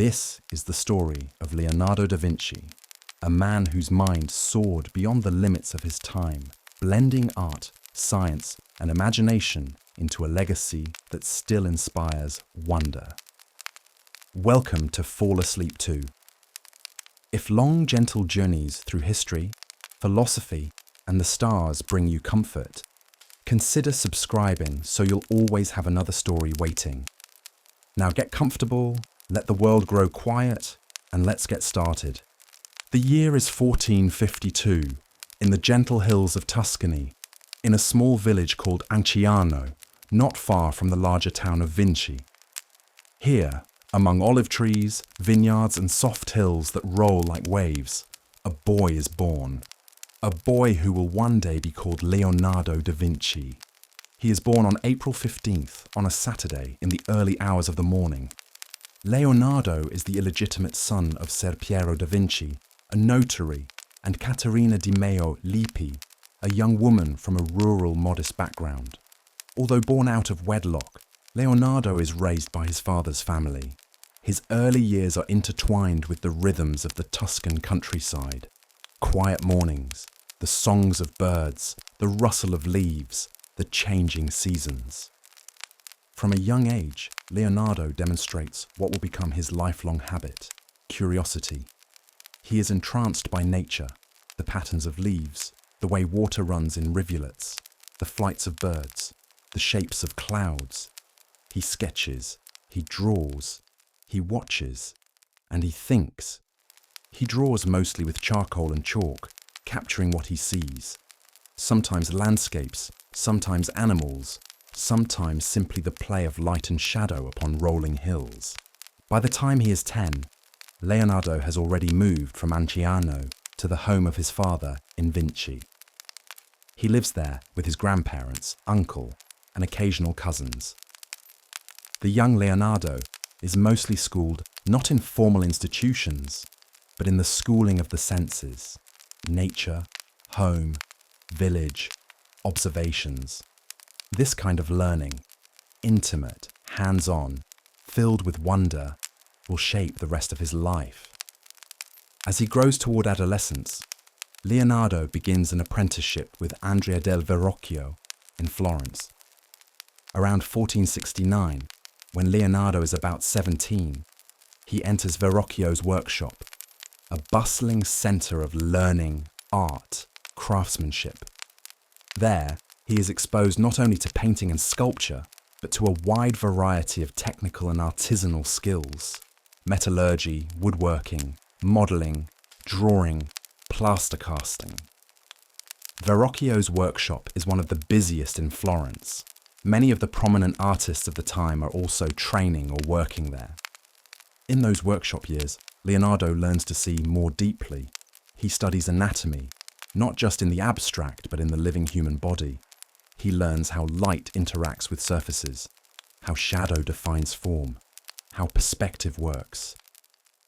This is the story of Leonardo da Vinci, a man whose mind soared beyond the limits of his time, blending art, science, and imagination into a legacy that still inspires wonder. Welcome to Fall Asleep To. If long, gentle journeys through history, philosophy, and the stars bring you comfort, consider subscribing so you'll always have another story waiting. Now get comfortable, let the world grow quiet, and let's get started. The year is 1452, in the gentle hills of Tuscany, in a small village called Anciano, not far from the larger town of Vinci. Here, among olive trees, vineyards, and soft hills that roll like waves, a boy is born. A boy who will one day be called Leonardo da Vinci. He is born on April 15th, on a Saturday, in the early hours of the morning. Leonardo is the illegitimate son of Ser Piero da Vinci, a notary, and Caterina di Meo Lippi, a young woman from a rural, modest background. Although born out of wedlock, Leonardo is raised by his father's family. His early years are intertwined with the rhythms of the Tuscan countryside. Quiet mornings, the songs of birds, the rustle of leaves, the changing seasons. From a young age, Leonardo demonstrates what will become his lifelong habit, curiosity. He is entranced by nature, the patterns of leaves, the way water runs in rivulets, the flights of birds, the shapes of clouds. He sketches, he draws, he watches, and he thinks. He draws mostly with charcoal and chalk, capturing what he sees. Sometimes landscapes, sometimes animals, sometimes simply the play of light and shadow upon rolling hills. By the time he is 10, Leonardo has already moved from Anciano to the home of his father in Vinci. He lives there with his grandparents, uncle, and occasional cousins. The young Leonardo is mostly schooled not in formal institutions, but in the schooling of the senses, nature, home, village, observations. This kind of learning, intimate, hands-on, filled with wonder, will shape the rest of his life. As he grows toward adolescence, Leonardo begins an apprenticeship with Andrea del Verrocchio in Florence. Around 1469, when Leonardo is about 17, he enters Verrocchio's workshop, a bustling center of learning, art, craftsmanship. There, he is exposed not only to painting and sculpture, but to a wide variety of technical and artisanal skills: metallurgy, woodworking, modeling, drawing, plaster casting. Verrocchio's workshop is one of the busiest in Florence. Many of the prominent artists of the time are also training or working there. In those workshop years, Leonardo learns to see more deeply. He studies anatomy, not just in the abstract, but in the living human body. He learns how light interacts with surfaces, how shadow defines form, how perspective works.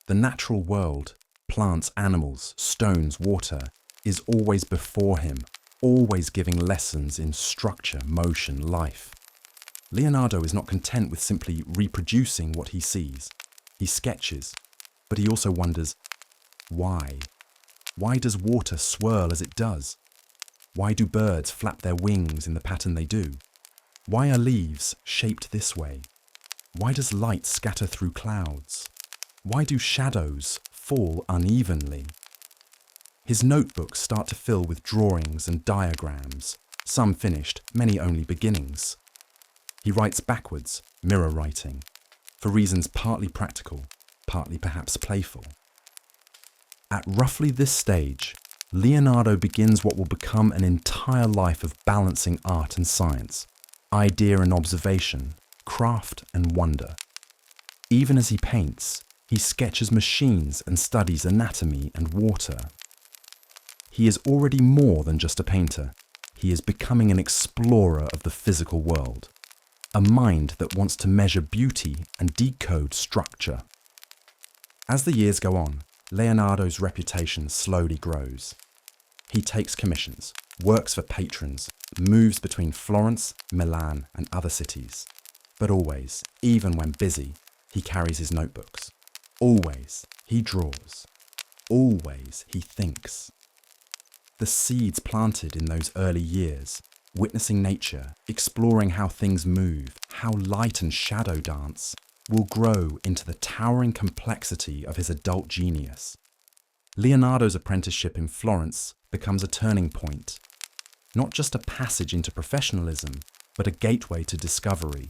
The natural world, plants, animals, stones, water, is always before him, always giving lessons in structure, motion, life. Leonardo is not content with simply reproducing what he sees. He sketches, but he also wonders, why? Why does water swirl as it does? Why do birds flap their wings in the pattern they do? Why are leaves shaped this way? Why does light scatter through clouds? Why do shadows fall unevenly? His notebooks start to fill with drawings and diagrams, some finished, many only beginnings. He writes backwards, mirror writing, for reasons partly practical, partly perhaps playful. At roughly this stage, Leonardo begins what will become an entire life of balancing art and science, idea and observation, craft and wonder. Even as he paints, he sketches machines and studies anatomy and water. He is already more than just a painter. He is becoming an explorer of the physical world, a mind that wants to measure beauty and decode structure. As the years go on, Leonardo's reputation slowly grows. He takes commissions, works for patrons, moves between Florence, Milan, and other cities. But always, even when busy, he carries his notebooks. Always he draws. Always he thinks. The seeds planted in those early years, witnessing nature, exploring how things move, how light and shadow dance, will grow into the towering complexity of his adult genius. Leonardo's apprenticeship in Florence becomes a turning point, not just a passage into professionalism, but a gateway to discovery.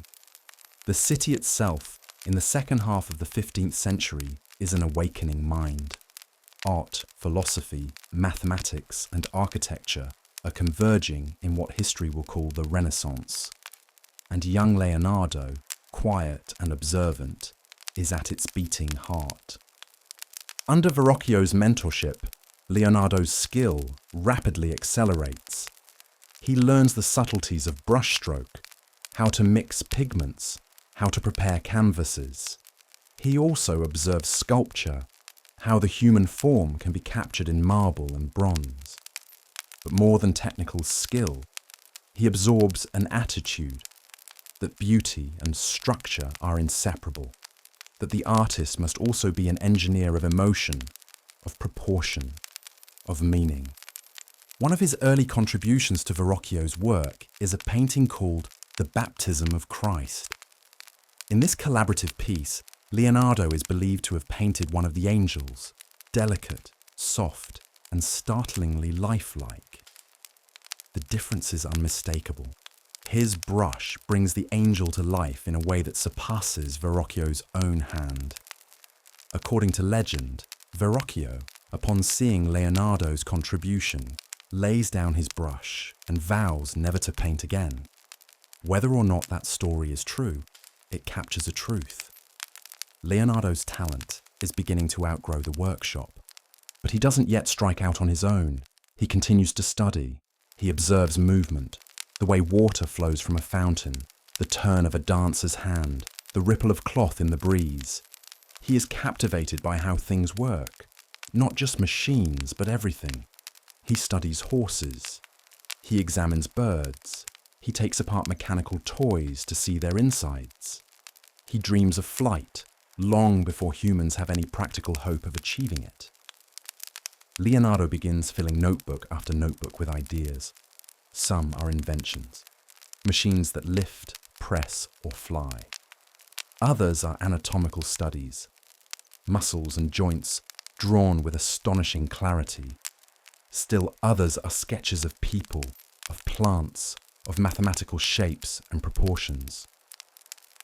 The city itself, in the second half of the 15th century, is an awakening mind. Art, philosophy, mathematics, and architecture are converging in what history will call the Renaissance. And young Leonardo, quiet and observant, is at its beating heart. Under Verrocchio's mentorship, Leonardo's skill rapidly accelerates. He learns the subtleties of brushstroke, how to mix pigments, how to prepare canvases. He also observes sculpture, how the human form can be captured in marble and bronze. But more than technical skill, he absorbs an attitude that beauty and structure are inseparable, that the artist must also be an engineer of emotion, of proportion, of meaning. One of his early contributions to Verrocchio's work is a painting called The Baptism of Christ. In this collaborative piece, Leonardo is believed to have painted one of the angels, delicate, soft, and startlingly lifelike. The difference is unmistakable. His brush brings the angel to life in a way that surpasses Verrocchio's own hand. According to legend, Verrocchio, upon seeing Leonardo's contribution, lays down his brush and vows never to paint again. Whether or not that story is true, it captures a truth. Leonardo's talent is beginning to outgrow the workshop, but he doesn't yet strike out on his own. He continues to study. He observes movement, the way water flows from a fountain, the turn of a dancer's hand, the ripple of cloth in the breeze. He is captivated by how things work, not just machines, but everything. He studies horses. He examines birds. He takes apart mechanical toys to see their insides. He dreams of flight, long before humans have any practical hope of achieving it. Leonardo begins filling notebook after notebook with ideas. Some are inventions, machines that lift, press, or fly. Others are anatomical studies, muscles and joints drawn with astonishing clarity. Still others are sketches of people, of plants, of mathematical shapes and proportions.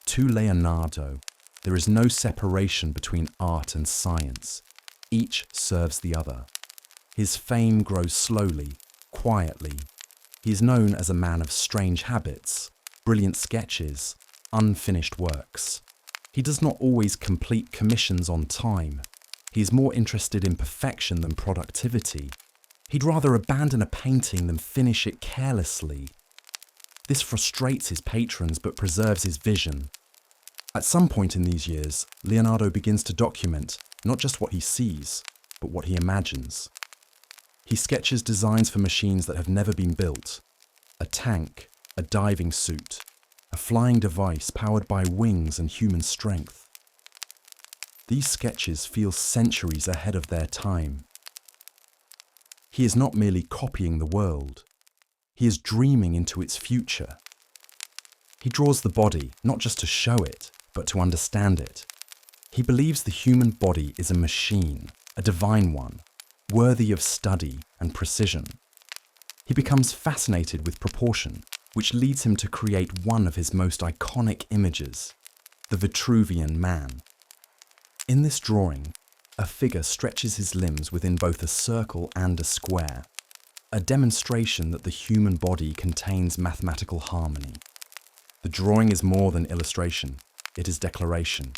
To Leonardo, there is no separation between art and science. Each serves the other. His fame grows slowly, quietly. He is known as a man of strange habits, brilliant sketches, unfinished works. He does not always complete commissions on time. He is more interested in perfection than productivity. He'd rather abandon a painting than finish it carelessly. This frustrates his patrons but preserves his vision. At some point in these years, Leonardo begins to document not just what he sees, but what he imagines. He sketches designs for machines that have never been built. A tank, a diving suit, a flying device powered by wings and human strength. These sketches feel centuries ahead of their time. He is not merely copying the world. He is dreaming into its future. He draws the body not just to show it, but to understand it. He believes the human body is a machine, a divine one, worthy of study and precision. He becomes fascinated with proportion, which leads him to create one of his most iconic images, the Vitruvian man. In this drawing, a figure stretches his limbs within both a circle and a square, a demonstration that the human body contains mathematical harmony. The drawing is more than illustration, it is declaration.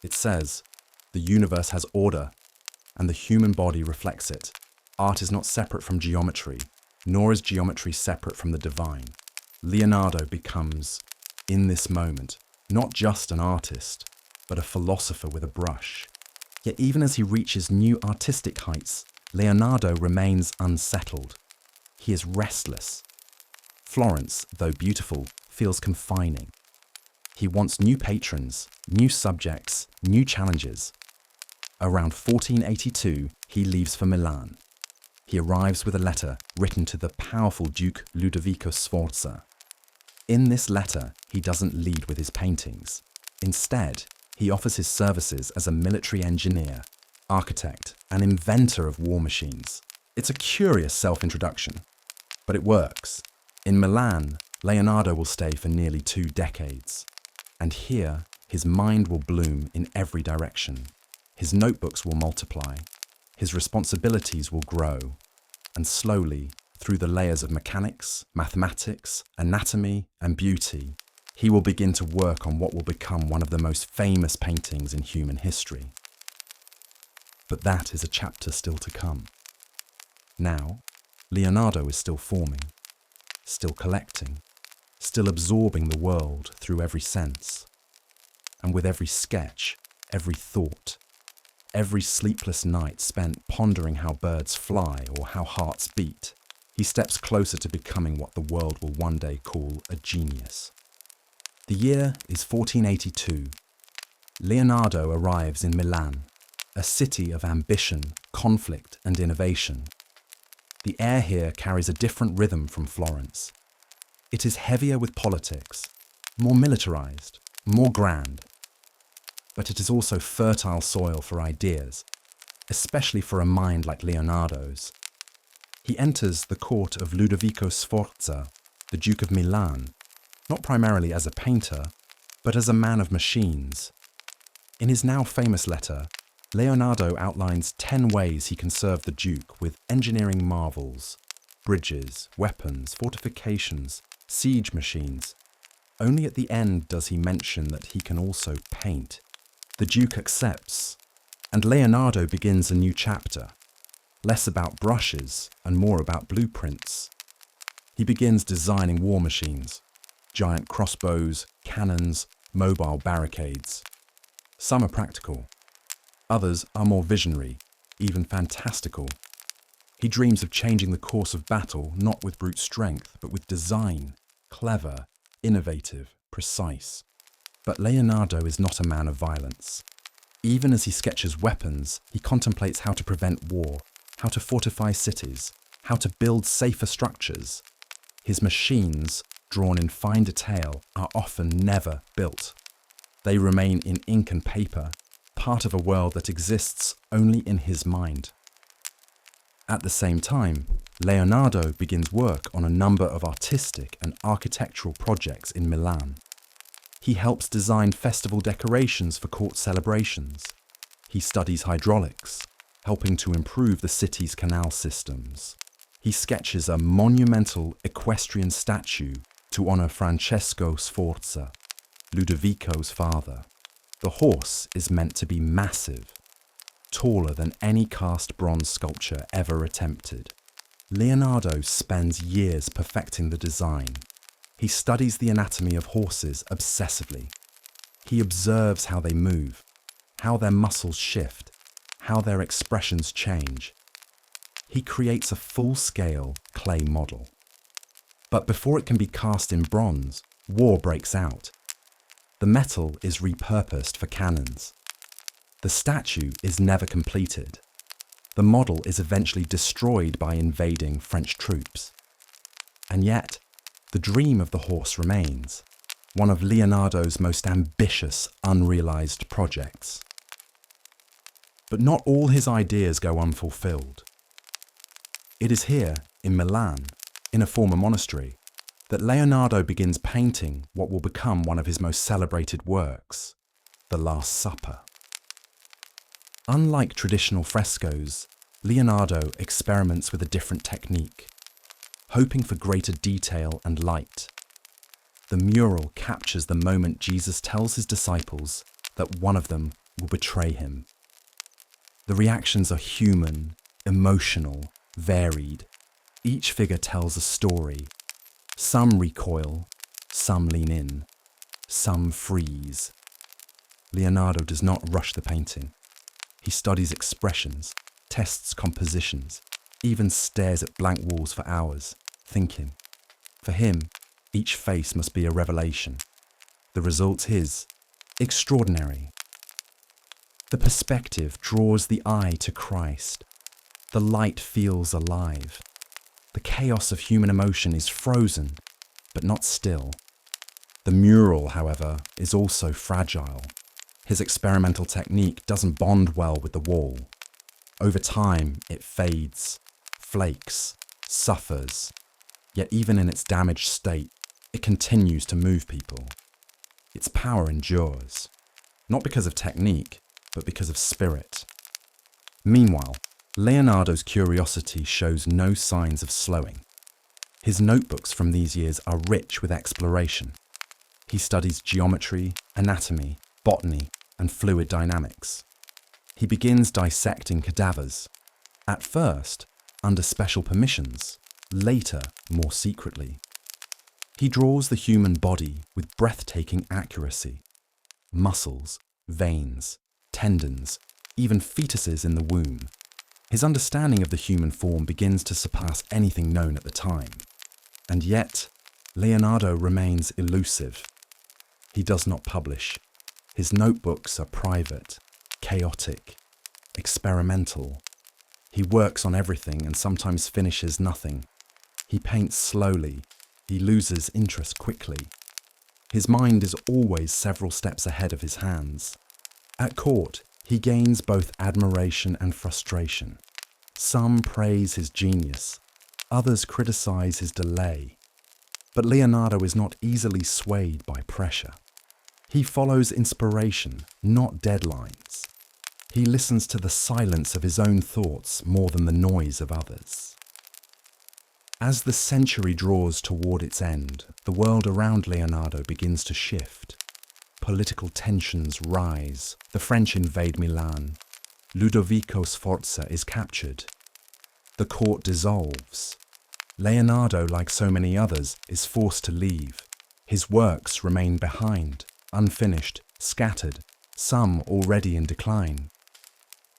It says, the universe has order, and the human body reflects it. Art is not separate from geometry, nor is geometry separate from the divine. Leonardo becomes, in this moment, not just an artist, but a philosopher with a brush. Yet even as he reaches new artistic heights, Leonardo remains unsettled. He is restless. Florence, though beautiful, feels confining. He wants new patrons, new subjects, new challenges. Around 1482, he leaves for Milan. He arrives with a letter written to the powerful Duke Ludovico Sforza. In this letter, he doesn't lead with his paintings. Instead, he offers his services as a military engineer, architect, and inventor of war machines. It's a curious self-introduction, but it works. In Milan, Leonardo will stay for nearly 2 decades. And here, his mind will bloom in every direction. His notebooks will multiply. His responsibilities will grow. And slowly, through the layers of mechanics, mathematics, anatomy, and beauty, he will begin to work on what will become one of the most famous paintings in human history. But that is a chapter still to come. Now, Leonardo is still forming, still collecting, still absorbing the world through every sense. And with every sketch, every thought, every sleepless night spent pondering how birds fly or how hearts beat, he steps closer to becoming what the world will one day call a genius. The year is 1482. Leonardo arrives in Milan, a city of ambition, conflict, and innovation. The air here carries a different rhythm from Florence. It is heavier with politics, more militarized, more grand. But it is also fertile soil for ideas, especially for a mind like Leonardo's. He enters the court of Ludovico Sforza, the Duke of Milan, not primarily as a painter, but as a man of machines. In his now famous letter, Leonardo outlines 10 ways he can serve the Duke with engineering marvels, bridges, weapons, fortifications, siege machines. Only at the end does he mention that he can also paint. The Duke accepts, and Leonardo begins a new chapter, less about brushes and more about blueprints. He begins designing war machines, giant crossbows, cannons, mobile barricades. Some are practical, others are more visionary, even fantastical. He dreams of changing the course of battle not with brute strength, but with design, clever, innovative, precise. But Leonardo is not a man of violence. Even as he sketches weapons, he contemplates how to prevent war, how to fortify cities, how to build safer structures. His machines, drawn in fine detail, are often never built. They remain in ink and paper, part of a world that exists only in his mind. At the same time, Leonardo begins work on a number of artistic and architectural projects in Milan. He helps design festival decorations for court celebrations. He studies hydraulics, helping to improve the city's canal systems. He sketches a monumental equestrian statue to honor Francesco Sforza, Ludovico's father. The horse is meant to be massive, taller than any cast bronze sculpture ever attempted. Leonardo spends years perfecting the design. He studies the anatomy of horses obsessively. He observes how they move, how their muscles shift, how their expressions change. He creates a full-scale clay model. But before it can be cast in bronze, war breaks out. The metal is repurposed for cannons. The statue is never completed. The model is eventually destroyed by invading French troops. And yet, the dream of the horse remains, one of Leonardo's most ambitious, unrealized projects. But not all his ideas go unfulfilled. It is here, in Milan, in a former monastery, that Leonardo begins painting what will become one of his most celebrated works, The Last Supper. Unlike traditional frescoes, Leonardo experiments with a different technique, hoping for greater detail and light. The mural captures the moment Jesus tells his disciples that one of them will betray him. The reactions are human, emotional, varied. Each figure tells a story. Some recoil, some lean in, some freeze. Leonardo does not rush the painting. He studies expressions, tests compositions, even stares at blank walls for hours, thinking. For him, each face must be a revelation. The result is extraordinary. The perspective draws the eye to Christ. The light feels alive. The chaos of human emotion is frozen, but not still. The mural, however, is also fragile. His experimental technique doesn't bond well with the wall. Over time, it fades, flakes, suffers. Yet even in its damaged state, it continues to move people. Its power endures, not because of technique, but because of spirit. Meanwhile, Leonardo's curiosity shows no signs of slowing. His notebooks from these years are rich with exploration. He studies geometry, anatomy, botany, and fluid dynamics. He begins dissecting cadavers, at first under special permissions, later more secretly. He draws the human body with breathtaking accuracy. Muscles, veins, tendons, even fetuses in the womb. His understanding of the human form begins to surpass anything known at the time. And yet, Leonardo remains elusive. He does not publish. His notebooks are private, chaotic, experimental. He works on everything and sometimes finishes nothing. He paints slowly. He loses interest quickly. His mind is always several steps ahead of his hands. At court, he gains both admiration and frustration. Some praise his genius, others criticize his delay. But Leonardo is not easily swayed by pressure. He follows inspiration, not deadlines. He listens to the silence of his own thoughts more than the noise of others. As the century draws toward its end, the world around Leonardo begins to shift. Political tensions rise. The French invade Milan. Ludovico Sforza is captured. The court dissolves. Leonardo, like so many others, is forced to leave. His works remain behind, unfinished, scattered, some already in decline.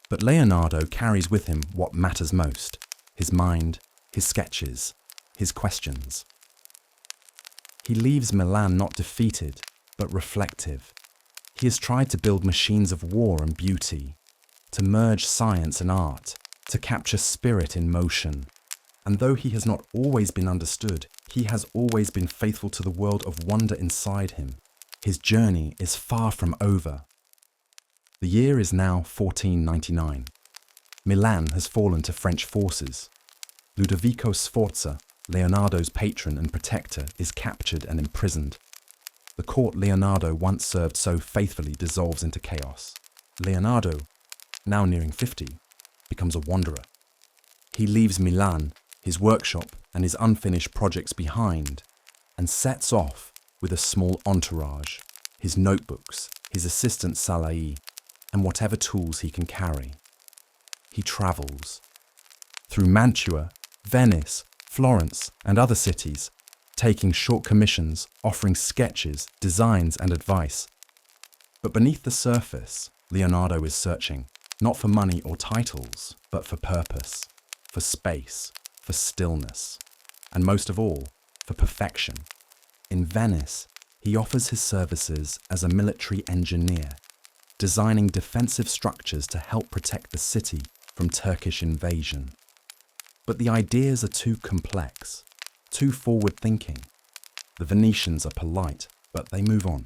But Leonardo carries with him what matters most: his mind, his sketches, his questions. He leaves Milan not defeated, but reflective. He has tried to build machines of war and beauty, to merge science and art, to capture spirit in motion. And though he has not always been understood, he has always been faithful to the world of wonder inside him. His journey is far from over. The year is now 1499. Milan has fallen to French forces. Ludovico Sforza, Leonardo's patron and protector, is captured and imprisoned. The court Leonardo once served so faithfully dissolves into chaos. Leonardo, now nearing 50, becomes a wanderer. He leaves Milan, his workshop and his unfinished projects behind, and sets off with a small entourage, his notebooks, his assistant Salai, and whatever tools he can carry. He travels through Mantua, Venice, Florence, and other cities, taking short commissions, offering sketches, designs, and advice. But beneath the surface, Leonardo is searching, not for money or titles, but for purpose, for space, for stillness, and most of all, for perfection. In Venice, he offers his services as a military engineer, designing defensive structures to help protect the city from Turkish invasion. But the ideas are too complex, too forward-thinking. The Venetians are polite, but they move on.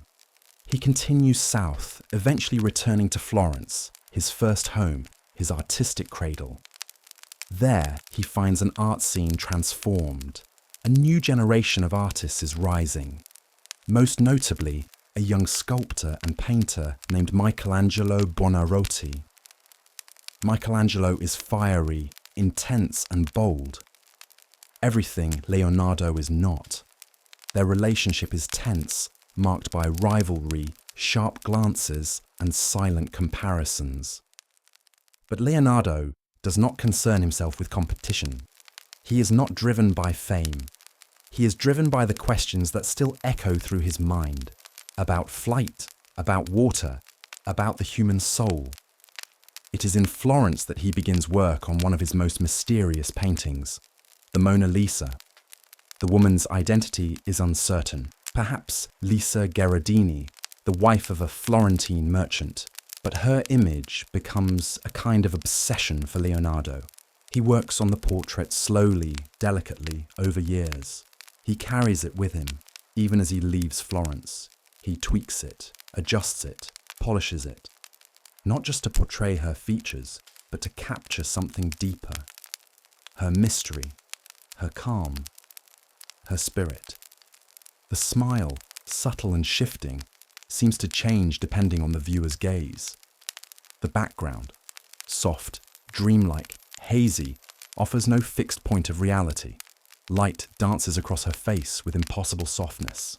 He continues south, eventually returning to Florence, his first home, his artistic cradle. There, he finds an art scene transformed. A new generation of artists is rising. Most notably, a young sculptor and painter named Michelangelo Buonarroti. Michelangelo is fiery, intense, and bold. Everything Leonardo is not. Their relationship is tense, marked by rivalry, sharp glances, and silent comparisons. But Leonardo does not concern himself with competition. He is not driven by fame. He is driven by the questions that still echo through his mind, about flight, about water, about the human soul. It is in Florence that he begins work on one of his most mysterious paintings, the Mona Lisa. The woman's identity is uncertain. Perhaps Lisa Gherardini, the wife of a Florentine merchant, But her image becomes a kind of obsession for Leonardo. He works on the portrait slowly, delicately, over years. He carries it with him, even as he leaves Florence. He tweaks it, adjusts it, polishes it. Not just to portray her features, but to capture something deeper. Her mystery, her calm, her spirit. The smile, subtle and shifting, seems to change depending on the viewer's gaze. The background, soft, dreamlike, hazy, offers no fixed point of reality. Light dances across her face with impossible softness.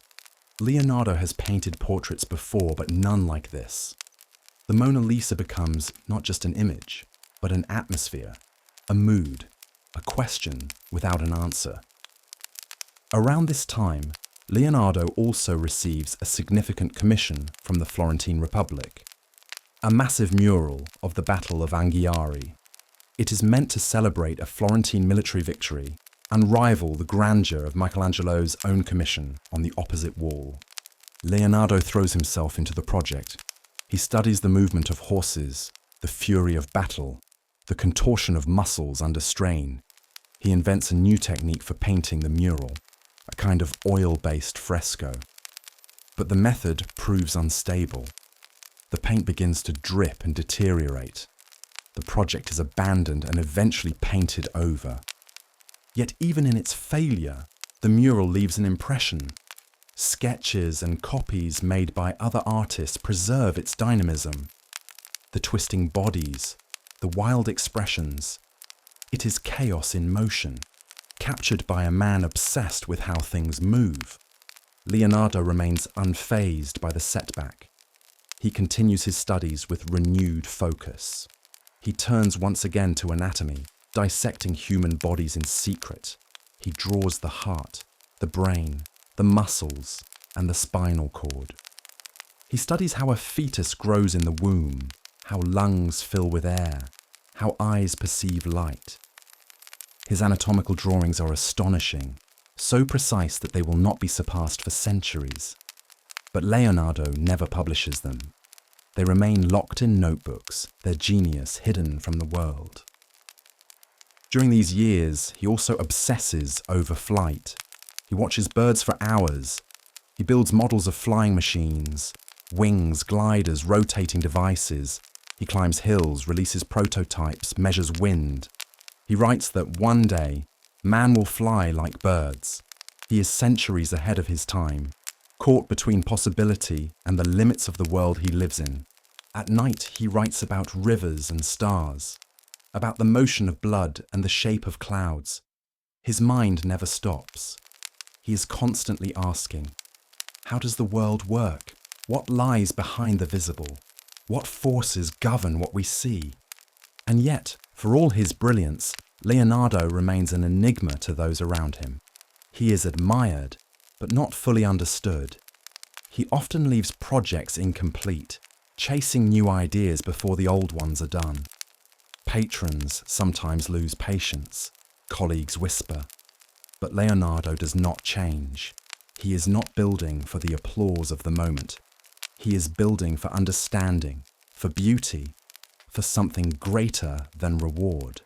Leonardo has painted portraits before, but none like this. The Mona Lisa becomes not just an image, but an atmosphere, a mood, a question without an answer. Around this time, Leonardo also receives a significant commission from the Florentine Republic, a massive mural of the Battle of Anghiari. It is meant to celebrate a Florentine military victory and rival the grandeur of Michelangelo's own commission on the opposite wall. Leonardo throws himself into the project. He studies the movement of horses, the fury of battle, the contortion of muscles under strain. He invents a new technique for painting the mural, a kind of oil-based fresco. But the method proves unstable. The paint begins to drip and deteriorate. The project is abandoned and eventually painted over. Yet even in its failure, the mural leaves an impression. Sketches and copies made by other artists preserve its dynamism. The twisting bodies, the wild expressions. It is chaos in motion, captured by a man obsessed with how things move. Leonardo remains unfazed by the setback. He continues his studies with renewed focus. He turns once again to anatomy, dissecting human bodies in secret. He draws the heart, the brain, the muscles, and the spinal cord. He studies how a fetus grows in the womb, how lungs fill with air, how eyes perceive light. His anatomical drawings are astonishing, so precise that they will not be surpassed for centuries. But Leonardo never publishes them. They remain locked in notebooks, their genius hidden from the world. During these years, he also obsesses over flight. He watches birds for hours. He builds models of flying machines, wings, gliders, rotating devices. He climbs hills, releases prototypes, measures wind. He writes that one day, man will fly like birds. He is centuries ahead of his time, caught between possibility and the limits of the world he lives in. At night, he writes about rivers and stars, about the motion of blood and the shape of clouds. His mind never stops. He is constantly asking, how does the world work? What lies behind the visible? What forces govern what we see? And yet, for all his brilliance, Leonardo remains an enigma to those around him. He is admired, but not fully understood. He often leaves projects incomplete, chasing new ideas before the old ones are done. Patrons sometimes lose patience. Colleagues whisper. But Leonardo does not change. He is not building for the applause of the moment. He is building for understanding, for beauty, for something greater than reward.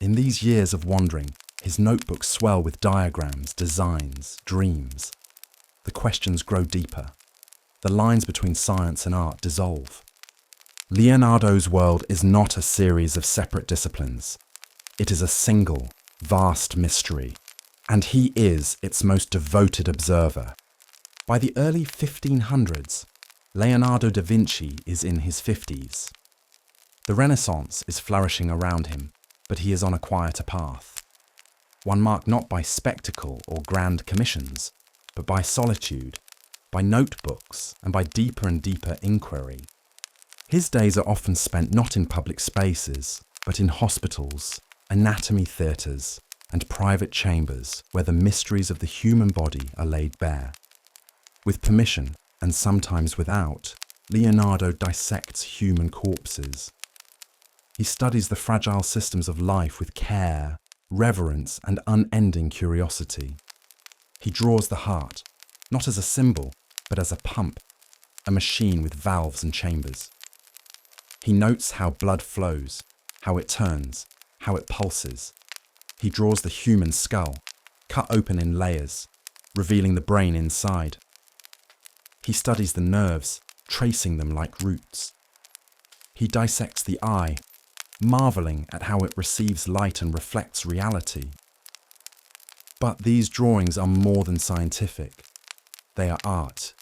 In these years of wandering, his notebooks swell with diagrams, designs, dreams. The questions grow deeper. The lines between science and art dissolve. Leonardo's world is not a series of separate disciplines. It is a single, vast mystery, and he is its most devoted observer. By the early 1500s, Leonardo da Vinci is in his 50s. The Renaissance is flourishing around him, but he is on a quieter path. One marked not by spectacle or grand commissions, but by solitude, by notebooks, and by deeper and deeper inquiry. His days are often spent not in public spaces, but in hospitals, anatomy theatres, and private chambers where the mysteries of the human body are laid bare. With permission, and sometimes without, Leonardo dissects human corpses. He studies the fragile systems of life with care, reverence, and unending curiosity. He draws the heart, not as a symbol, but as a pump, a machine with valves and chambers. He notes how blood flows, how it turns, how it pulses. He draws the human skull, cut open in layers, revealing the brain inside. He studies the nerves, tracing them like roots. He dissects the eye, marveling at how it receives light and reflects reality. But these drawings are more than scientific. They are art.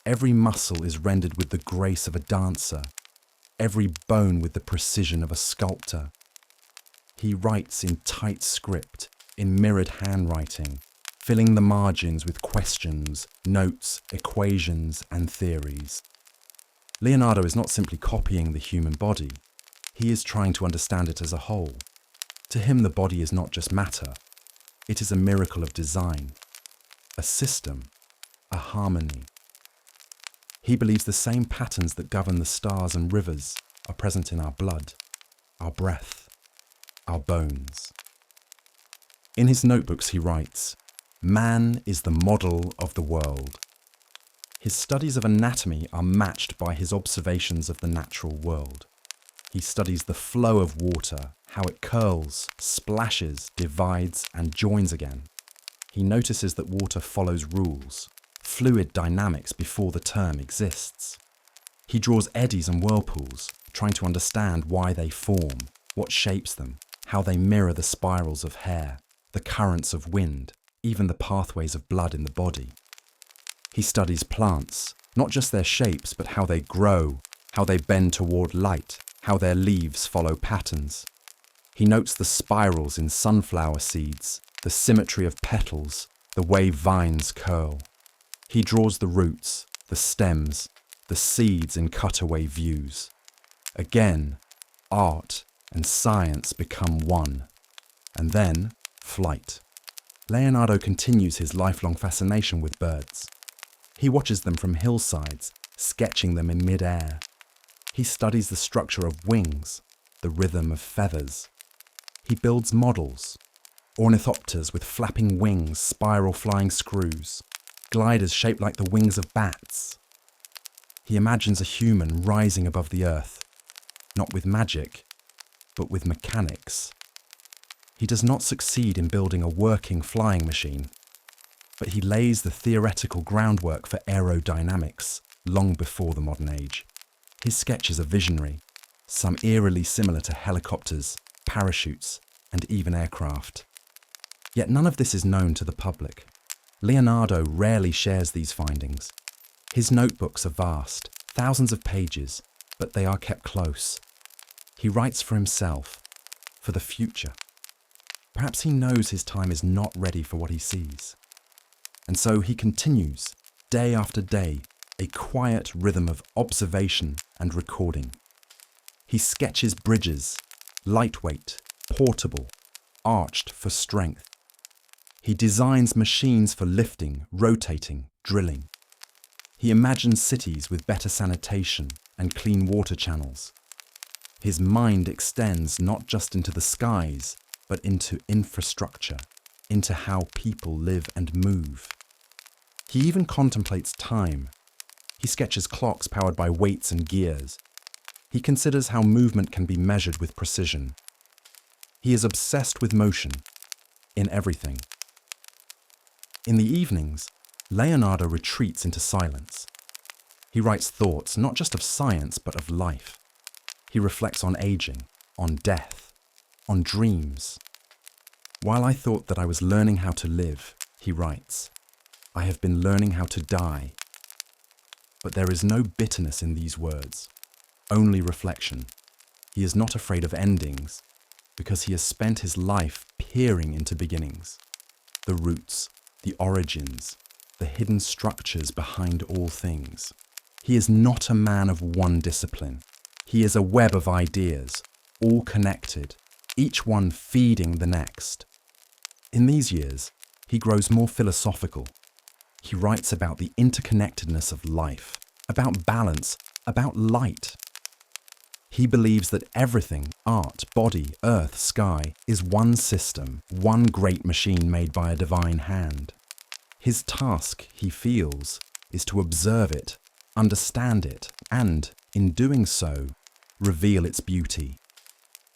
Every muscle is rendered with the grace of a dancer, every bone with the precision of a sculptor. He writes in tight script, in mirrored handwriting, filling the margins with questions, notes, equations, and theories. Leonardo is not simply copying the human body. He is trying to understand it as a whole. To him, the body is not just matter. It is a miracle of design, a system, a harmony. He believes the same patterns that govern the stars and rivers are present in our blood, our breath, our bones. In his notebooks he writes, "Man is the model of the world." His studies of anatomy are matched by his observations of the natural world. He studies the flow of water, how it curls, splashes, divides, and joins again. He notices that water follows rules, fluid dynamics before the term exists. He draws eddies and whirlpools, trying to understand why they form, what shapes them, how they mirror the spirals of hair, the currents of wind, even the pathways of blood in the body. He studies plants, not just their shapes, but how they grow, how they bend toward light, how their leaves follow patterns. He notes the spirals in sunflower seeds, the symmetry of petals, the way vines curl. He draws the roots, the stems, the seeds in cutaway views. Again, art and science become one. And then, flight. Leonardo continues his lifelong fascination with birds. He watches them from hillsides, sketching them in mid-air. He studies the structure of wings, the rhythm of feathers. He builds models, ornithopters with flapping wings, spiral flying screws, gliders shaped like the wings of bats. He imagines a human rising above the earth, not with magic, but with mechanics. He does not succeed in building a working flying machine, but he lays the theoretical groundwork for aerodynamics long before the modern age. His sketches are visionary, some eerily similar to helicopters, parachutes, and even aircraft. Yet none of this is known to the public. Leonardo rarely shares these findings. His notebooks are vast, thousands of pages, but they are kept close. He writes for himself, for the future. Perhaps he knows his time is not ready for what he sees. And so he continues, day after day, a quiet rhythm of observation and recording. He sketches bridges, lightweight, portable, arched for strength. He designs machines for lifting, rotating, drilling. He imagines cities with better sanitation and clean water channels. His mind extends not just into the skies, but into infrastructure, into how people live and move. He even contemplates time. He sketches clocks powered by weights and gears. He considers how movement can be measured with precision. He is obsessed with motion, in everything. In the evenings, Leonardo retreats into silence. He writes thoughts not just of science, but of life. He reflects on aging, on death, on dreams. "While I thought that I was learning how to live," he writes, "I have been learning how to die." But there is no bitterness in these words, only reflection. He is not afraid of endings, because he has spent his life peering into beginnings, the roots, the origins, the hidden structures behind all things. He is not a man of one discipline. He is a web of ideas, all connected, each one feeding the next. In these years, he grows more philosophical. He writes about the interconnectedness of life, about balance, about light. He believes that everything, art, body, earth, sky, is one system, one great machine made by a divine hand. His task, he feels, is to observe it, understand it, and, in doing so, reveal its beauty.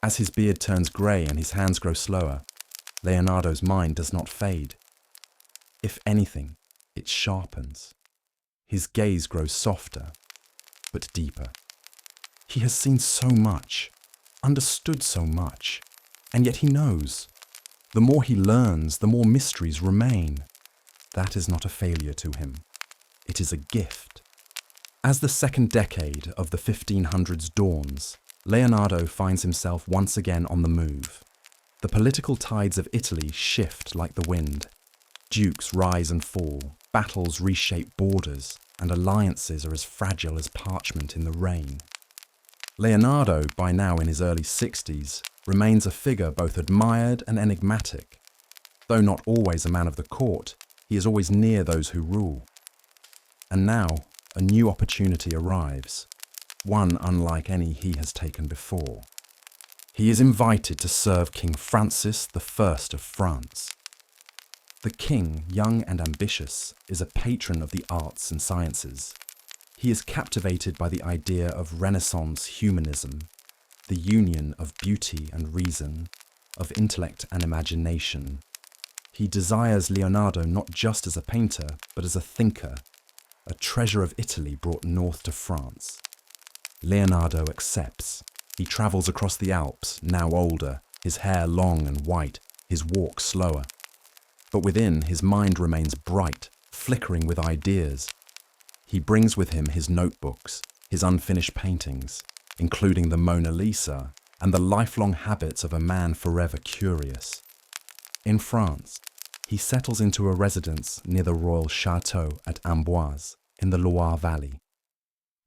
As his beard turns grey and his hands grow slower, Leonardo's mind does not fade. If anything, it sharpens. His gaze grows softer, but deeper. He has seen so much, understood so much, and yet he knows. The more he learns, the more mysteries remain. That is not a failure to him. It is a gift. As the second decade of the 1500s dawns, Leonardo finds himself once again on the move. The political tides of Italy shift like the wind. Dukes rise and fall, battles reshape borders, and alliances are as fragile as parchment in the rain. Leonardo, by now in his early 60s, remains a figure both admired and enigmatic. Though not always a man of the court, he is always near those who rule. And now, a new opportunity arrives, one unlike any he has taken before. He is invited to serve King Francis I of France. The king, young and ambitious, is a patron of the arts and sciences. He is captivated by the idea of Renaissance humanism, the union of beauty and reason, of intellect and imagination. He desires Leonardo not just as a painter, but as a thinker, a treasure of Italy brought north to France. Leonardo accepts. He travels across the Alps, now older, his hair long and white, his walk slower. But within, his mind remains bright, flickering with ideas. He brings with him his notebooks, his unfinished paintings, including the Mona Lisa, and the lifelong habits of a man forever curious. In France, he settles into a residence near the royal chateau at Amboise, in the Loire Valley.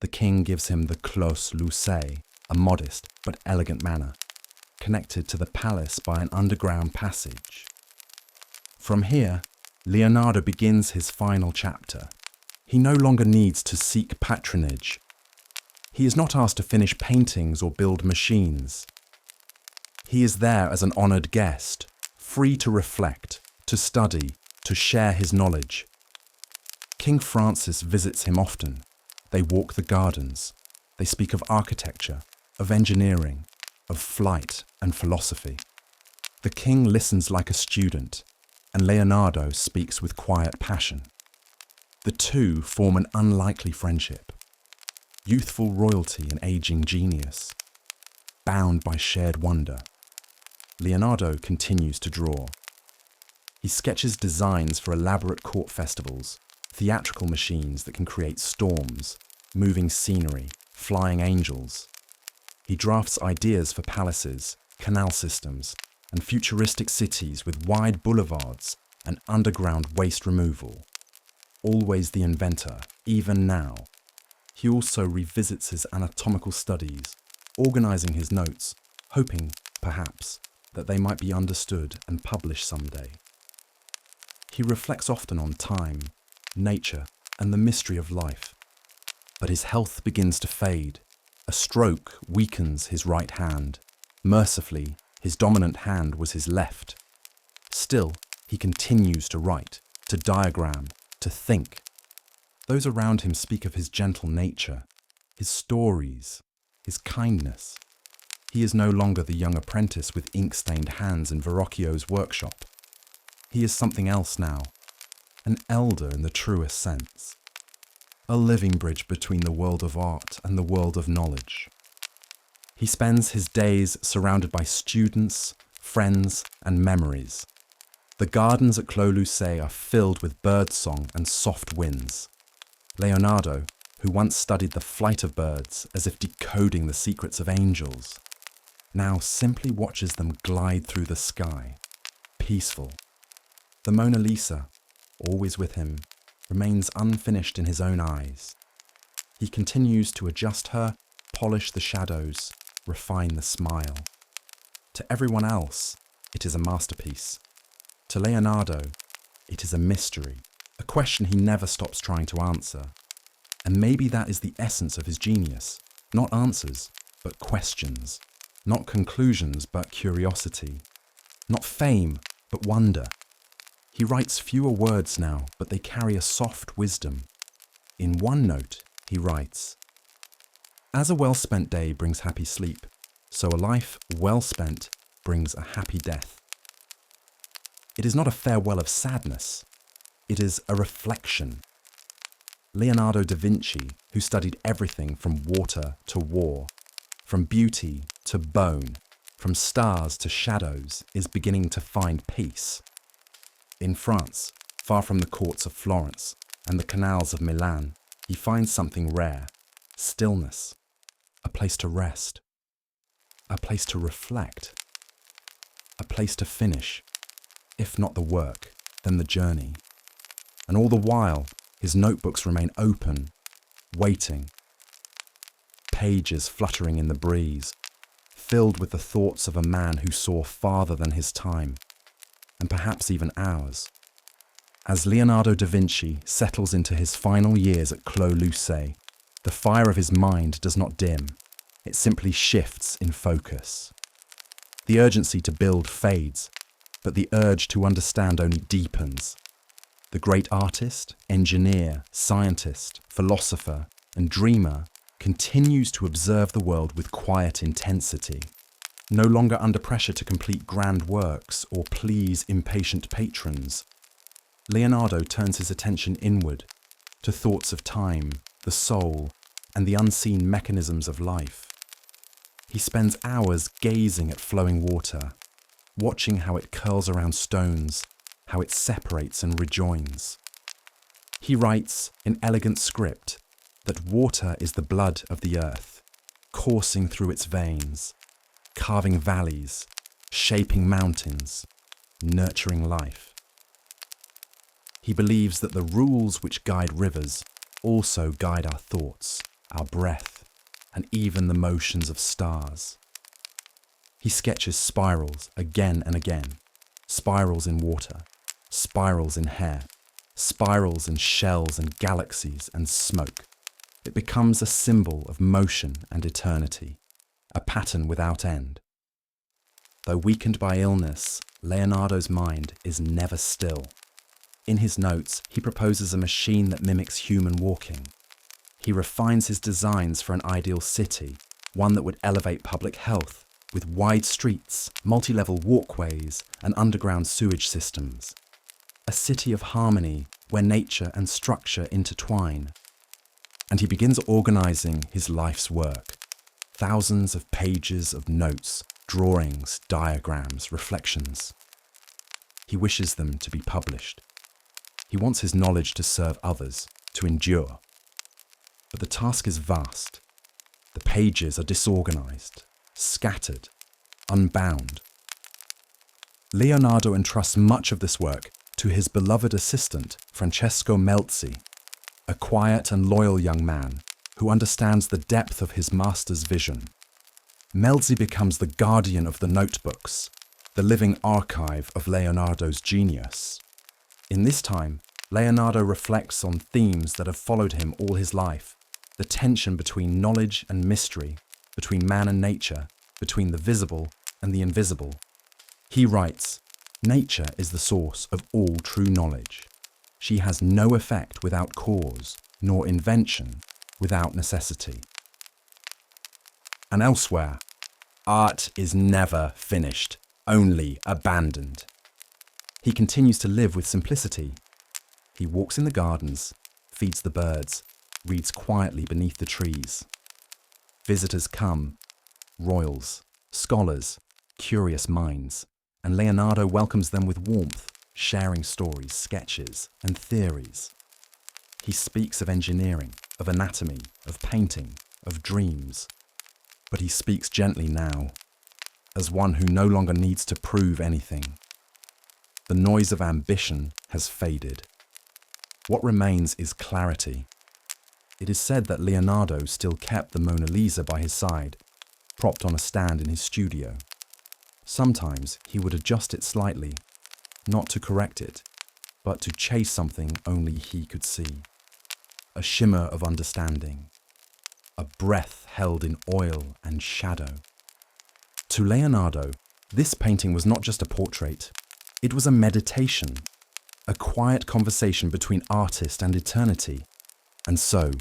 The king gives him the Clos Lucé, a modest but elegant manor, connected to the palace by an underground passage. From here, Leonardo begins his final chapter. He no longer needs to seek patronage. He is not asked to finish paintings or build machines. He is there as an honoured guest, free to reflect, to study, to share his knowledge. King Francis visits him often. They walk the gardens. They speak of architecture, of engineering, of flight and philosophy. The king listens like a student, and Leonardo speaks with quiet passion. The two form an unlikely friendship. Youthful royalty and aging genius. Bound by shared wonder, Leonardo continues to draw. He sketches designs for elaborate court festivals, theatrical machines that can create storms, moving scenery, flying angels. He drafts ideas for palaces, canal systems, and futuristic cities with wide boulevards and underground waste removal. Always the inventor, even now. He also revisits his anatomical studies, organising his notes, hoping, perhaps, that they might be understood and published someday. He reflects often on time, nature, and the mystery of life. But his health begins to fade. A stroke weakens his right hand. Mercifully, his dominant hand was his left. Still, he continues to write, to diagram, to think. Those around him speak of his gentle nature, his stories, his kindness. He is no longer the young apprentice with ink-stained hands in Verrocchio's workshop. He is something else now, an elder in the truest sense, a living bridge between the world of art and the world of knowledge. He spends his days surrounded by students, friends, and memories. The gardens at Clos Lucé are filled with birdsong and soft winds. Leonardo, who once studied the flight of birds as if decoding the secrets of angels, now simply watches them glide through the sky, peaceful. The Mona Lisa, always with him, remains unfinished in his own eyes. He continues to adjust her, polish the shadows, refine the smile. To everyone else, it is a masterpiece. To Leonardo, it is a mystery, a question he never stops trying to answer. And maybe that is the essence of his genius. Not answers, but questions. Not conclusions, but curiosity. Not fame, but wonder. He writes fewer words now, but they carry a soft wisdom. In one note, he writes, "As a well-spent day brings happy sleep, so a life well spent brings a happy death." It is not a farewell of sadness, it is a reflection. Leonardo da Vinci, who studied everything from water to war, from beauty to bone, from stars to shadows, is beginning to find peace. In France, far from the courts of Florence and the canals of Milan, he finds something rare: stillness, a place to rest, a place to reflect, a place to finish, if not the work, then the journey. And all the while, his notebooks remain open, waiting, pages fluttering in the breeze, filled with the thoughts of a man who saw farther than his time, and perhaps even ours. As Leonardo da Vinci settles into his final years at Clos-Lucé, the fire of his mind does not dim, it simply shifts in focus. The urgency to build fades, but the urge to understand only deepens. The great artist, engineer, scientist, philosopher, and dreamer continues to observe the world with quiet intensity. No longer under pressure to complete grand works or please impatient patrons, Leonardo turns his attention inward, to thoughts of time, the soul, and the unseen mechanisms of life. He spends hours gazing at flowing water, watching how it curls around stones, how it separates and rejoins. He writes in elegant script that water is the blood of the earth, coursing through its veins, carving valleys, shaping mountains, nurturing life. He believes that the rules which guide rivers also guide our thoughts, our breath, and even the motions of stars. He sketches spirals again and again, spirals in water, spirals in hair, spirals in shells and galaxies and smoke. It becomes a symbol of motion and eternity, a pattern without end. Though weakened by illness, Leonardo's mind is never still. In his notes, he proposes a machine that mimics human walking. He refines his designs for an ideal city, one that would elevate public health, with wide streets, multi-level walkways, and underground sewage systems. A city of harmony where nature and structure intertwine. And he begins organizing his life's work. Thousands of pages of notes, drawings, diagrams, reflections. He wishes them to be published. He wants his knowledge to serve others, to endure. But the task is vast. The pages are disorganized, scattered, unbound. Leonardo entrusts much of this work to his beloved assistant, Francesco Melzi, a quiet and loyal young man who understands the depth of his master's vision. Melzi becomes the guardian of the notebooks, the living archive of Leonardo's genius. In this time, Leonardo reflects on themes that have followed him all his life: the tension between knowledge and mystery, between man and nature, between the visible and the invisible. He writes, "Nature is the source of all true knowledge. She has no effect without cause, nor invention without necessity." And elsewhere, art is never finished, only abandoned. He continues to live with simplicity. He walks in the gardens, feeds the birds, reads quietly beneath the trees. Visitors come, royals, scholars, curious minds, and Leonardo welcomes them with warmth, sharing stories, sketches, and theories. He speaks of engineering, of anatomy, of painting, of dreams. But he speaks gently now, as one who no longer needs to prove anything. The noise of ambition has faded. What remains is clarity. It is said that Leonardo still kept the Mona Lisa by his side, propped on a stand in his studio. Sometimes he would adjust it slightly, not to correct it, but to chase something only he could see. A shimmer of understanding, a breath held in oil and shadow. To Leonardo, this painting was not just a portrait, it was a meditation, a quiet conversation between artist and eternity. And so,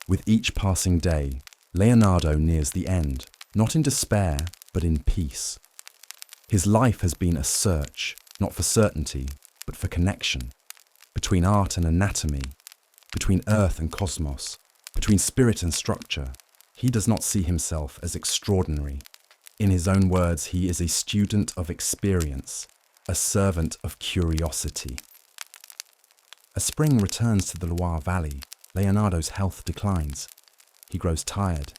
With each passing day, Leonardo nears the end, not in despair, but in peace. His life has been a search, not for certainty, but for connection, between art and anatomy, between earth and cosmos, between spirit and structure. He does not see himself as extraordinary. In his own words, he is a student of experience, a servant of curiosity. As spring returns to the Loire Valley, Leonardo's health declines. He grows tired.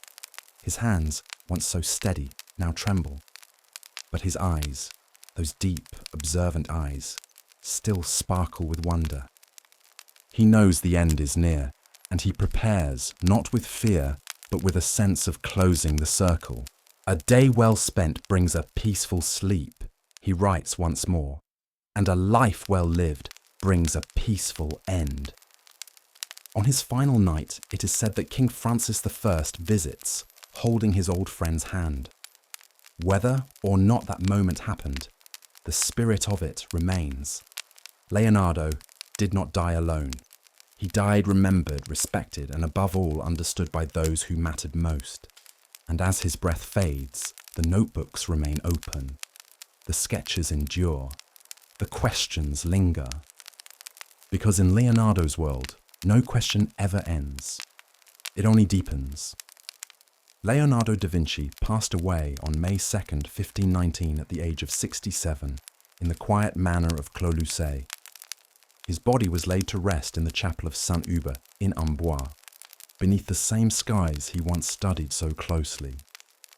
His hands, once so steady, now tremble. But his eyes, those deep, observant eyes, still sparkle with wonder. He knows the end is near, and he prepares, not with fear, but with a sense of closing the circle. A day well spent brings a peaceful sleep, he writes once more, and a life well lived brings a peaceful end. On his final night, it is said that King Francis I visits, holding his old friend's hand. Whether or not that moment happened, the spirit of it remains. Leonardo did not die alone. He died remembered, respected, and above all understood by those who mattered most. And as his breath fades, the notebooks remain open. The sketches endure. The questions linger. Because in Leonardo's world, no question ever ends. It only deepens. Leonardo da Vinci passed away on May 2nd, 1519 at the age of 67 in the quiet manor of Clos-Lucé. His body was laid to rest in the chapel of Saint-Hubert in Amboise, beneath the same skies he once studied so closely.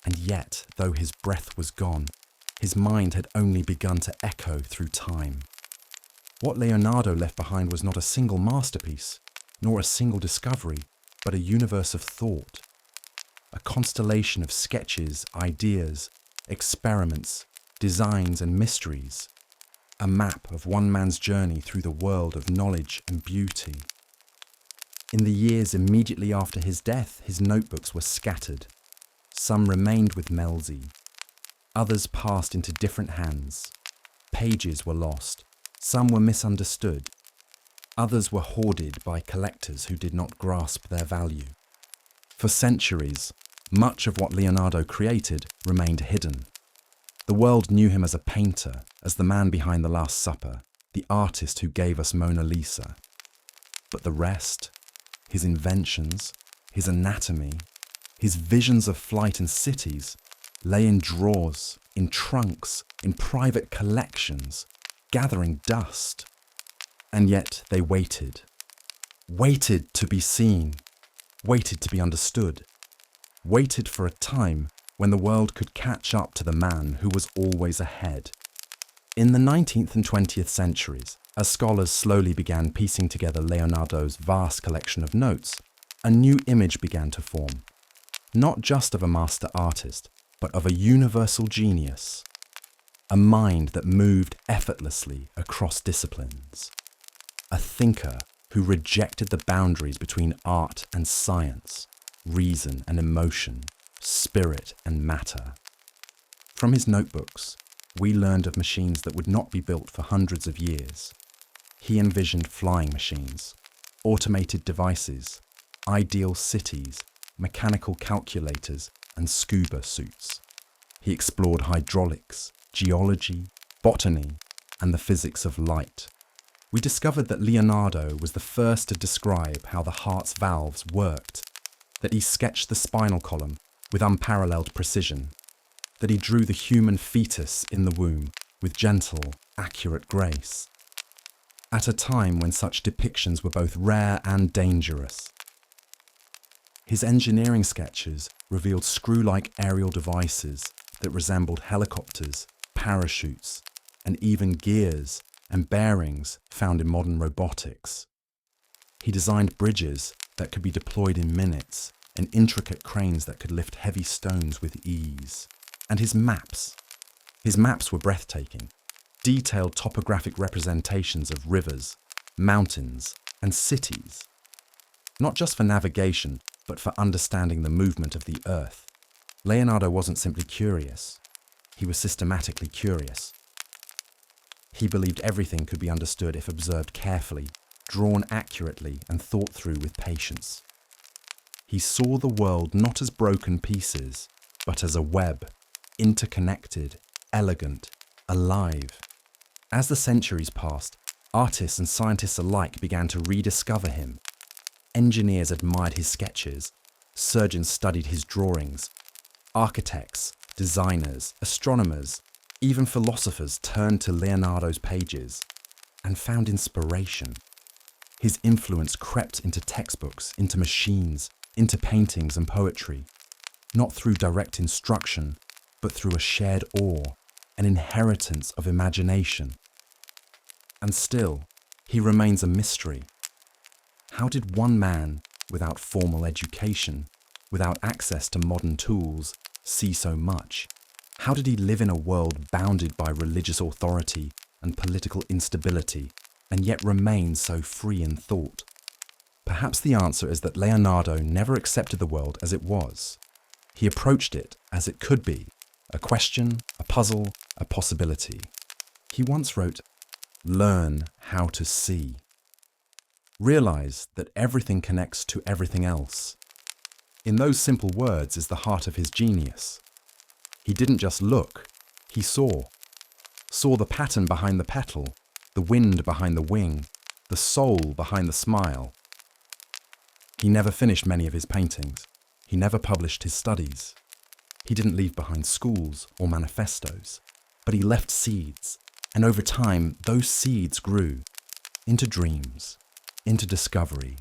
And yet, though his breath was gone, his mind had only begun to echo through time. What Leonardo left behind was not a single masterpiece, nor a single discovery, but a universe of thought. A constellation of sketches, ideas, experiments, designs and mysteries. A map of one man's journey through the world of knowledge and beauty. In the years immediately after his death, his notebooks were scattered. Some remained with Melzi. Others passed into different hands. Pages were lost. Some were misunderstood. Others were hoarded by collectors who did not grasp their value. For centuries, much of what Leonardo created remained hidden. The world knew him as a painter, as the man behind the Last Supper, the artist who gave us Mona Lisa. But the rest, his inventions, his anatomy, his visions of flight and cities, lay in drawers, in trunks, in private collections, gathering dust. And yet they waited. Waited to be seen. Waited to be understood. Waited for a time when the world could catch up to the man who was always ahead. In the 19th and 20th centuries, as scholars slowly began piecing together Leonardo's vast collection of notes, a new image began to form, not just of a master artist, but of a universal genius, a mind that moved effortlessly across disciplines, a thinker who rejected the boundaries between art and science, reason and emotion, spirit and matter. From his notebooks, we learned of machines that would not be built for hundreds of years. He envisioned flying machines, automated devices, ideal cities, mechanical calculators, and scuba suits. He explored hydraulics, geology, botany, and the physics of light. We discovered that Leonardo was the first to describe how the heart's valves worked, that he sketched the spinal column with unparalleled precision, that he drew the human fetus in the womb with gentle, accurate grace. At a time when such depictions were both rare and dangerous. His engineering sketches revealed screw-like aerial devices that resembled helicopters, parachutes, and even gears and bearings found in modern robotics. He designed bridges that could be deployed in minutes and intricate cranes that could lift heavy stones with ease. And his maps were breathtaking, detailed topographic representations of rivers, mountains, and cities. Not just for navigation, but for understanding the movement of the earth. Leonardo wasn't simply curious, he was systematically curious. He believed everything could be understood if observed carefully, drawn accurately, and thought through with patience. He saw the world not as broken pieces, but as a web, interconnected, elegant, alive. As the centuries passed, artists and scientists alike began to rediscover him. Engineers admired his sketches, surgeons studied his drawings, architects, designers, astronomers, even philosophers turned to Leonardo's pages and found inspiration. His influence crept into textbooks, into machines, into paintings and poetry, not through direct instruction, but through a shared awe, an inheritance of imagination. And still, he remains a mystery. How did one man, without formal education, without access to modern tools, see so much? How did he live in a world bounded by religious authority and political instability, and yet remain so free in thought? Perhaps the answer is that Leonardo never accepted the world as it was. He approached it as it could be, a question, a puzzle, a possibility. He once wrote, "Learn how to see. Realize that everything connects to everything else." In those simple words is the heart of his genius. He didn't just look, he saw the pattern behind the petal, the wind behind the wing, the soul behind the smile. He never finished many of his paintings. He never published his studies. He didn't leave behind schools or manifestos, but he left seeds, and over time those seeds grew into dreams, into discovery,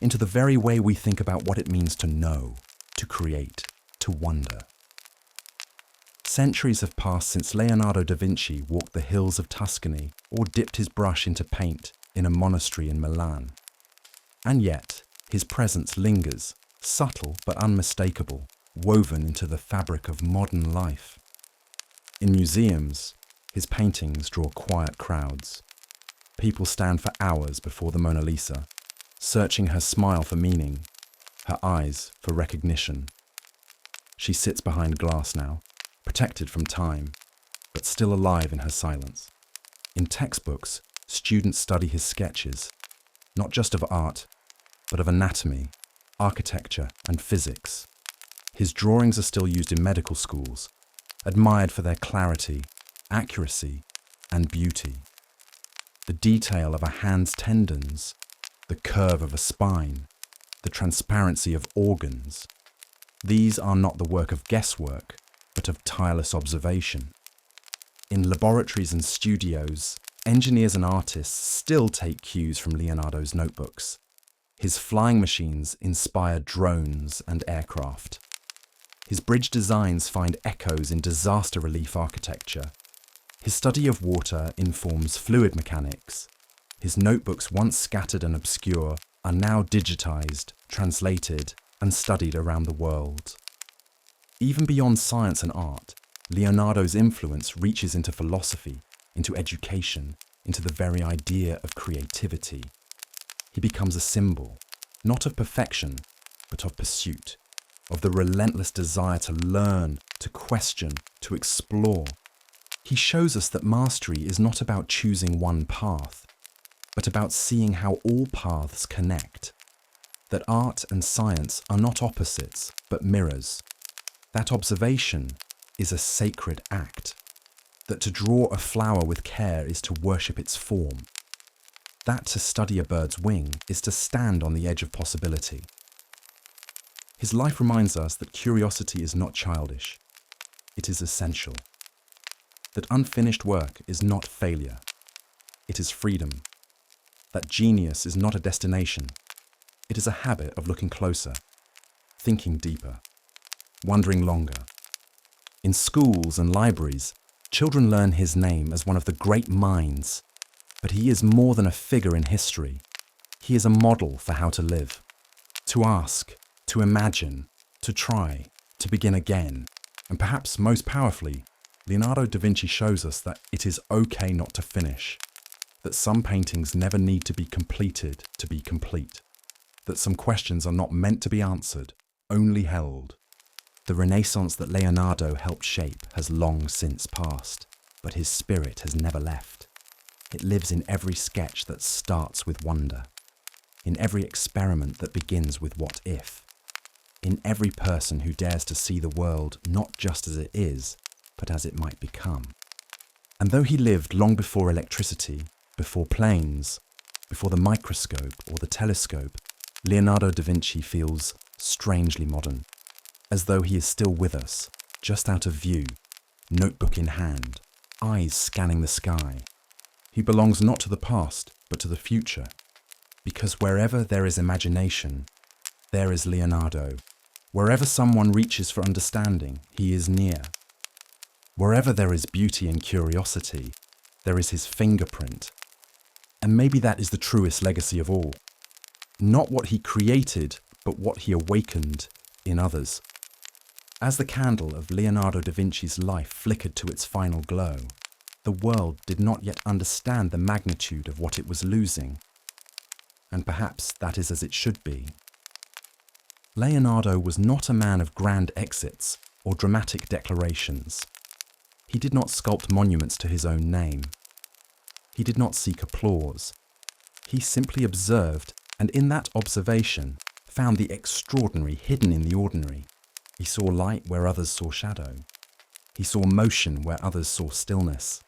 into the very way we think about what it means to know, to create, to wonder. Centuries have passed since Leonardo da Vinci walked the hills of Tuscany or dipped his brush into paint in a monastery in Milan. And yet, his presence lingers, subtle but unmistakable, woven into the fabric of modern life. In museums, his paintings draw quiet crowds. People stand for hours before the Mona Lisa, searching her smile for meaning, her eyes for recognition. She sits behind glass now, protected from time, but still alive in her silence. In textbooks, students study his sketches, not just of art, but of anatomy, architecture, and physics. His drawings are still used in medical schools, admired for their clarity, accuracy, and beauty. The detail of a hand's tendons, the curve of a spine, the transparency of organs. These are not the work of guesswork, but of tireless observation. In laboratories and studios, engineers and artists still take cues from Leonardo's notebooks. His flying machines inspire drones and aircraft. His bridge designs find echoes in disaster relief architecture. His study of water informs fluid mechanics. His notebooks, once scattered and obscure, are now digitized, translated, and studied around the world. Even beyond science and art, Leonardo's influence reaches into philosophy, into education, into the very idea of creativity. He becomes a symbol, not of perfection, but of pursuit, of the relentless desire to learn, to question, to explore. He shows us that mastery is not about choosing one path, but about seeing how all paths connect. That art and science are not opposites, but mirrors. That observation is a sacred act. That to draw a flower with care is to worship its form. That to study a bird's wing is to stand on the edge of possibility. His life reminds us that curiosity is not childish. It is essential. That unfinished work is not failure. It is freedom. That genius is not a destination. It is a habit of looking closer, thinking deeper, wondering longer. In schools and libraries, children learn his name as one of the great minds, but he is more than a figure in history. He is a model for how to live, to ask, to imagine, to try, to begin again. And perhaps most powerfully, Leonardo da Vinci shows us that it is okay not to finish, that some paintings never need to be completed to be complete, that some questions are not meant to be answered, only held. The Renaissance that Leonardo helped shape has long since passed, but his spirit has never left. It lives in every sketch that starts with wonder, in every experiment that begins with what if, in every person who dares to see the world not just as it is, but as it might become. And though he lived long before electricity, before planes, before the microscope or the telescope, Leonardo da Vinci feels strangely modern, as though he is still with us, just out of view, notebook in hand, eyes scanning the sky. He belongs not to the past, but to the future, because wherever there is imagination, there is Leonardo. Wherever someone reaches for understanding, he is near. Wherever there is beauty and curiosity, there is his fingerprint. And maybe that is the truest legacy of all. Not what he created, but what he awakened in others. As the candle of Leonardo da Vinci's life flickered to its final glow, the world did not yet understand the magnitude of what it was losing. And perhaps that is as it should be. Leonardo was not a man of grand exits or dramatic declarations. He did not sculpt monuments to his own name. He did not seek applause. He simply observed, and in that observation found the extraordinary hidden in the ordinary. He saw light where others saw shadow. He saw motion where others saw stillness.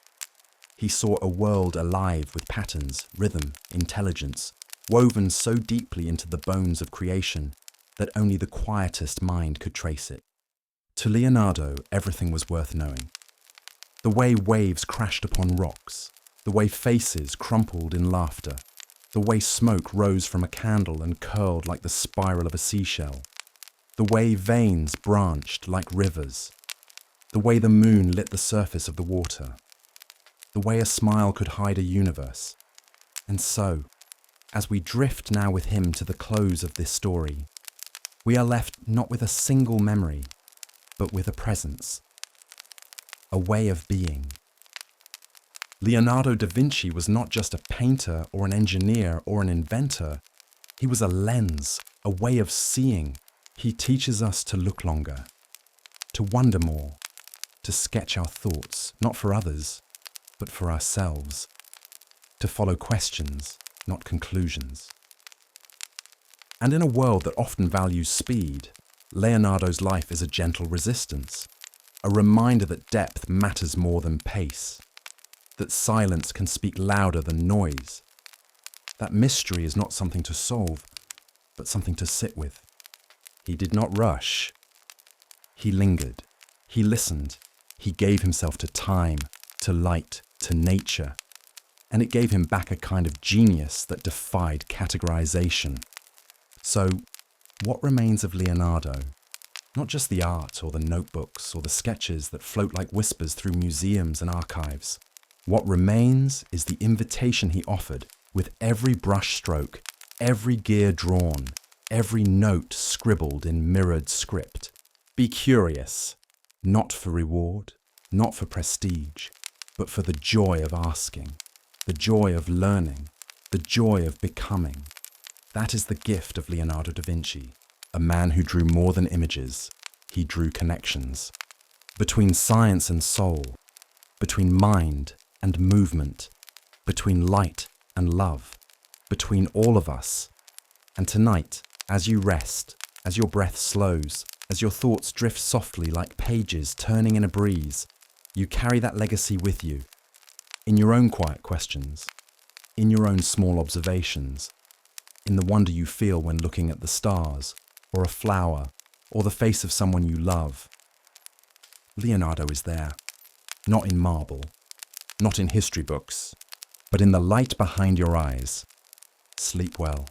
He saw a world alive with patterns, rhythm, intelligence, woven so deeply into the bones of creation that only the quietest mind could trace it. To Leonardo, everything was worth knowing. The way waves crashed upon rocks, the way faces crumpled in laughter, the way smoke rose from a candle and curled like the spiral of a seashell, the way veins branched like rivers, the way the moon lit the surface of the water, the way a smile could hide a universe. And so, as we drift now with him to the close of this story, we are left not with a single memory, but with a presence, a way of being. Leonardo da Vinci was not just a painter or an engineer or an inventor. He was a lens, a way of seeing. He teaches us to look longer, to wonder more, to sketch our thoughts, not for others, but for ourselves, to follow questions, not conclusions. And in a world that often values speed, Leonardo's life is a gentle resistance, a reminder that depth matters more than pace, that silence can speak louder than noise, that mystery is not something to solve, but something to sit with. He did not rush. He lingered. He listened. He gave himself to time, to light, to nature, and it gave him back a kind of genius that defied categorization. So, what remains of Leonardo? Not just the art or the notebooks or the sketches that float like whispers through museums and archives. What remains is the invitation he offered with every brush stroke, every gear drawn, every note scribbled in mirrored script. Be curious, not for reward, not for prestige, but for the joy of asking, the joy of learning, the joy of becoming. That is the gift of Leonardo da Vinci, a man who drew more than images. He drew connections between science and soul, between mind and movement, between light and love, between all of us. And tonight, as you rest, as your breath slows, as your thoughts drift softly like pages turning in a breeze, you carry that legacy with you, in your own quiet questions, in your own small observations, in the wonder you feel when looking at the stars, or a flower, or the face of someone you love. Leonardo is there, not in marble, not in history books, but in the light behind your eyes. Sleep well.